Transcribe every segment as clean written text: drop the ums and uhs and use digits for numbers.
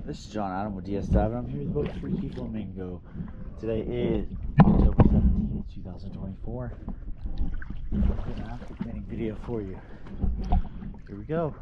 This is John Adam with DS Dive, and I'm here with the boat Freaky Flamingo. Today is October 17th, 2024. I'm doing an after cleaning video for you. Here we go.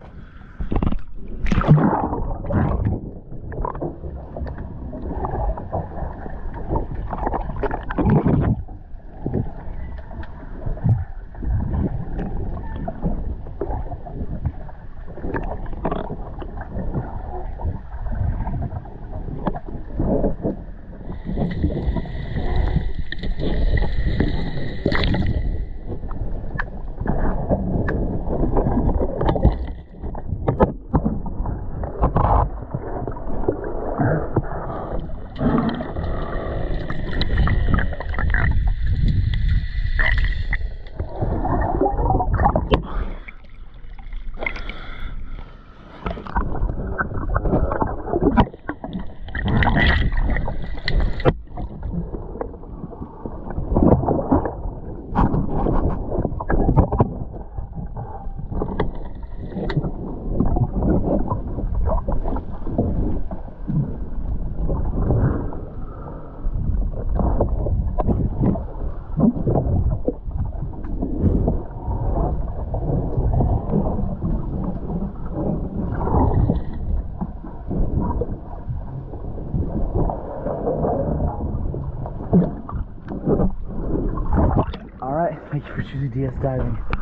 Alright, thank you for choosing DS Diving.